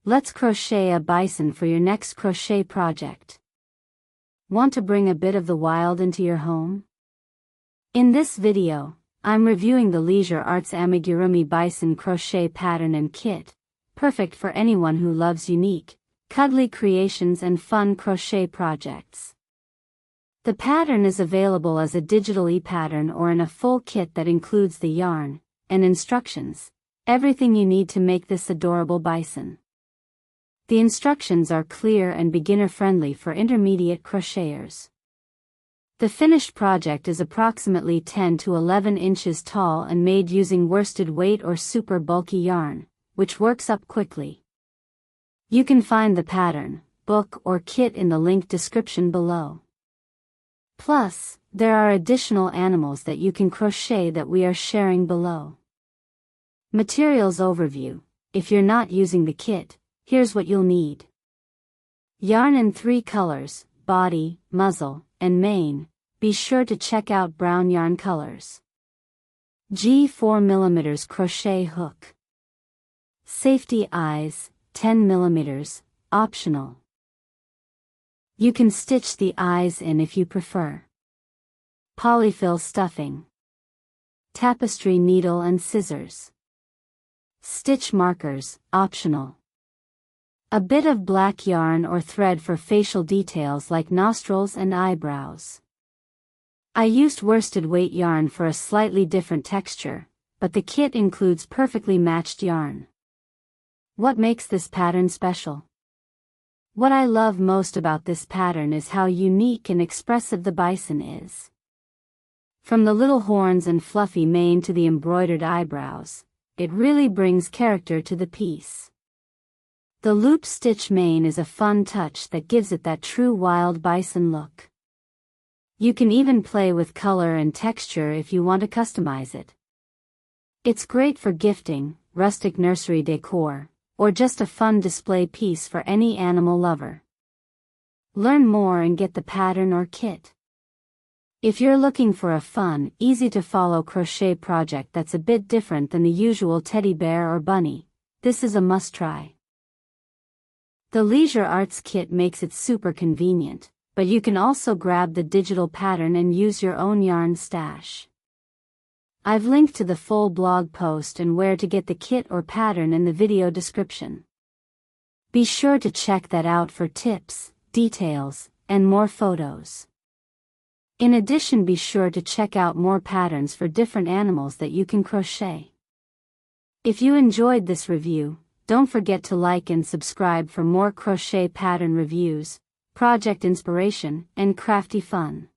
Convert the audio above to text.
Let's crochet a bison for your next crochet project. Want to bring a bit of the wild into your home? In this video, I'm reviewing the Leisure Arts Amigurumi Bison Crochet Pattern and Kit, perfect for anyone who loves unique, cuddly creations and fun crochet projects. The pattern is available as a digital ePattern or in a full kit that includes the yarn and instructions, everything you need to make this adorable bison. The instructions are clear and beginner-friendly for intermediate crocheters. The finished project is approximately 10 to 11 inches tall and made using worsted weight or super bulky yarn, which works up quickly. You can find the pattern, book or kit in the link description below. Plus, there are additional animals that you can crochet that we are sharing below. Materials overview. If you're not using the kit, here's what you'll need. Yarn in 3 colors, body, muzzle, and mane. Be sure to check out brown yarn colors. G 4mm crochet hook. Safety eyes, 10mm, optional. You can stitch the eyes in if you prefer. Polyfill stuffing. Tapestry needle and scissors. Stitch markers, optional. A bit of black yarn or thread for facial details like nostrils and eyebrows. I used worsted weight yarn for a slightly different texture, but the kit includes perfectly matched yarn. What makes this pattern special? What I love most about this pattern is how unique and expressive the bison is. From the little horns and fluffy mane to the embroidered eyebrows, it really brings character to the piece. The loop stitch mane is a fun touch that gives it that true wild bison look. You can even play with color and texture if you want to customize it. It's great for gifting, rustic nursery decor, or just a fun display piece for any animal lover. Learn more and get the pattern or kit. If you're looking for a fun, easy-to-follow crochet project that's a bit different than the usual teddy bear or bunny, this is a must-try. The Leisure Arts kit makes it super convenient, but you can also grab the digital pattern and use your own yarn stash. I've linked to the full blog post and where to get the kit or pattern in the video description. Be sure to check that out for tips, details, and more photos. In addition, be sure to check out more patterns for different animals that you can crochet. If you enjoyed this review, don't forget to like and subscribe for more crochet pattern reviews, project inspiration, and crafty fun.